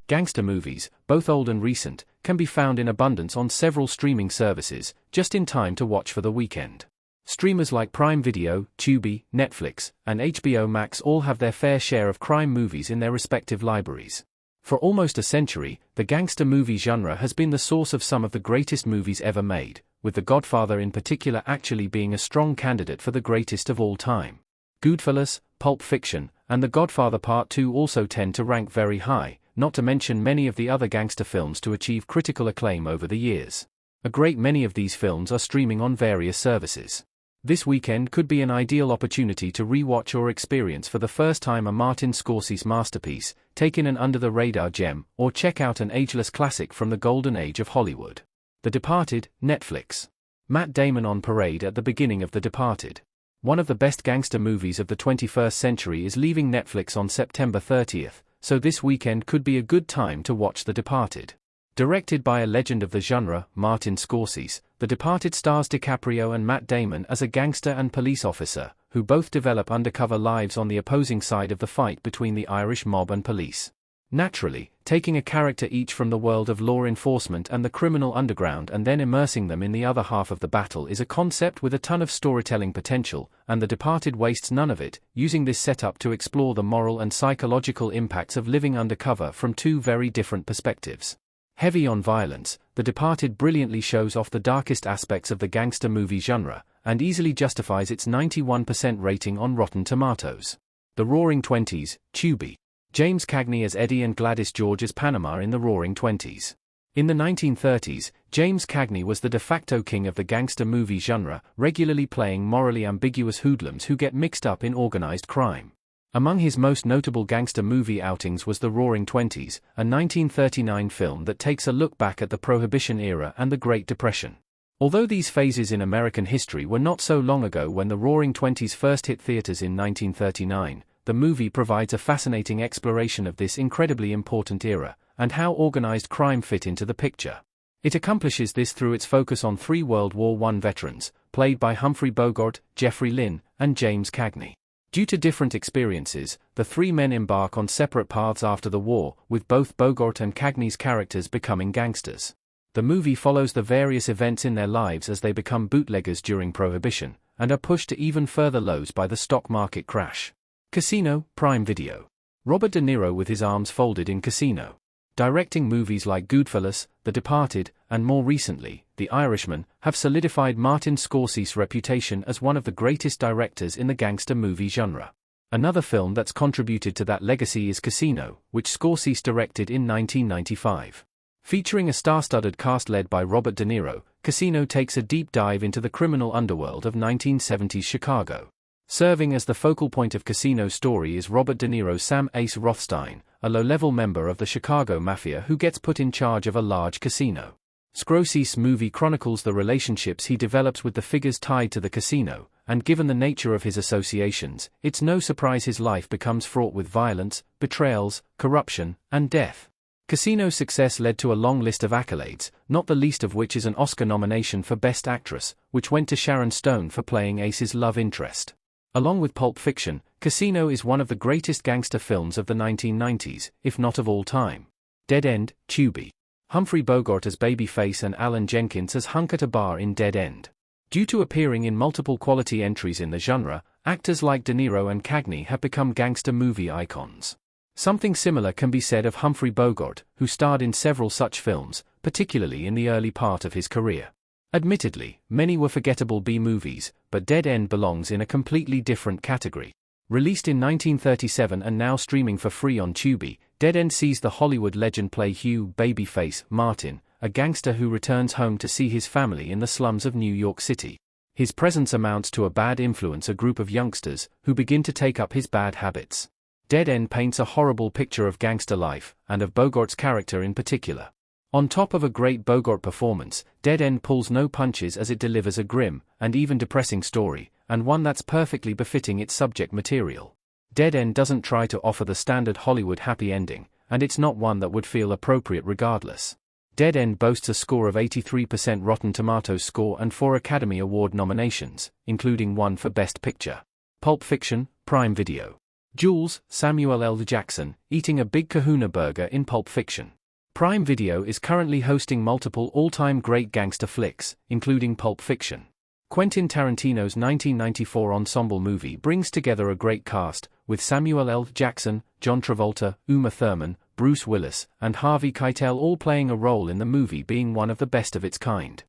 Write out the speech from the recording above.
Gangster movies, both old and recent, can be found in abundance on several streaming services, just in time to watch for the weekend. Streamers like Prime Video, Tubi, Netflix, and HBO Max all have their fair share of crime movies in their respective libraries. For almost a century, the gangster movie genre has been the source of some of the greatest movies ever made, with The Godfather in particular actually being a strong candidate for the greatest of all time. Goodfellas, Pulp Fiction, and The Godfather Part 2 also tend to rank very high, not to mention many of the other gangster films to achieve critical acclaim over the years. A great many of these films are streaming on various services. This weekend could be an ideal opportunity to re-watch or experience for the first time a Martin Scorsese masterpiece, take in an under-the-radar gem, or check out an ageless classic from the golden age of Hollywood. The Departed, Netflix. Matt Damon on parade at the beginning of The Departed. One of the best gangster movies of the 21st century is leaving Netflix on September 30th, so this weekend could be a good time to watch The Departed. Directed by a legend of the genre, Martin Scorsese, The Departed stars DiCaprio and Matt Damon as a gangster and police officer, who both develop undercover lives on the opposing side of the fight between the Irish mob and police. Naturally, taking a character each from the world of law enforcement and the criminal underground and then immersing them in the other half of the battle is a concept with a ton of storytelling potential, and The Departed wastes none of it, using this setup to explore the moral and psychological impacts of living undercover from two very different perspectives. Heavy on violence, The Departed brilliantly shows off the darkest aspects of the gangster movie genre, and easily justifies its 91% rating on Rotten Tomatoes. The Roaring Twenties, Tubi. James Cagney as Eddie and Gladys George as Panama in the Roaring Twenties. In the 1930s, James Cagney was the de facto king of the gangster movie genre, regularly playing morally ambiguous hoodlums who get mixed up in organized crime. Among his most notable gangster movie outings was The Roaring Twenties, a 1939 film that takes a look back at the Prohibition era and the Great Depression. Although these phases in American history were not so long ago when The Roaring Twenties first hit theaters in 1939, the movie provides a fascinating exploration of this incredibly important era, and how organized crime fit into the picture. It accomplishes this through its focus on three World War I veterans, played by Humphrey Bogart, Jeffrey Lynn, and James Cagney. Due to different experiences, the three men embark on separate paths after the war, with both Bogart and Cagney's characters becoming gangsters. The movie follows the various events in their lives as they become bootleggers during Prohibition, and are pushed to even further lows by the stock market crash. Casino, Prime Video. Robert De Niro with his arms folded in Casino. Directing movies like Goodfellas, The Departed, and more recently, The Irishman, have solidified Martin Scorsese's reputation as one of the greatest directors in the gangster movie genre. Another film that's contributed to that legacy is Casino, which Scorsese directed in 1995. Featuring a star-studded cast led by Robert De Niro, Casino takes a deep dive into the criminal underworld of 1970s Chicago. Serving as the focal point of Casino's story is Robert De Niro's Sam Ace Rothstein, a low-level member of the Chicago Mafia who gets put in charge of a large casino. Scorsese's movie chronicles the relationships he develops with the figures tied to the casino, and given the nature of his associations, it's no surprise his life becomes fraught with violence, betrayals, corruption, and death. Casino's success led to a long list of accolades, not the least of which is an Oscar nomination for Best Actress, which went to Sharon Stone for playing Ace's love interest. Along with Pulp Fiction, Casino is one of the greatest gangster films of the 1990s, if not of all time. Dead End, Tubi. Humphrey Bogart as Babyface and Alan Jenkins as Hunk at a bar in Dead End. Due to appearing in multiple quality entries in the genre, actors like De Niro and Cagney have become gangster movie icons. Something similar can be said of Humphrey Bogart, who starred in several such films, particularly in the early part of his career. Admittedly, many were forgettable B-movies, but Dead End belongs in a completely different category. Released in 1937 and now streaming for free on Tubi, Dead End sees the Hollywood legend play Hugh "Babyface" Martin, a gangster who returns home to see his family in the slums of New York City. His presence amounts to a bad influence a group of youngsters, who begin to take up his bad habits. Dead End paints a horrible picture of gangster life, and of Bogart's character in particular. On top of a great Bogart performance, Dead End pulls no punches as it delivers a grim, and even depressing story, and one that's perfectly befitting its subject material. Dead End doesn't try to offer the standard Hollywood happy ending, and it's not one that would feel appropriate regardless. Dead End boasts a score of 83% Rotten Tomatoes score and 4 Academy Award nominations, including one for Best Picture. Pulp Fiction, Prime Video. Jules, Samuel L. Jackson, eating a big kahuna burger in Pulp Fiction. Prime Video is currently hosting multiple all-time great gangster flicks, including Pulp Fiction. Quentin Tarantino's 1994 ensemble movie brings together a great cast, with Samuel L. Jackson, John Travolta, Uma Thurman, Bruce Willis, and Harvey Keitel all playing a role in the movie being one of the best of its kind.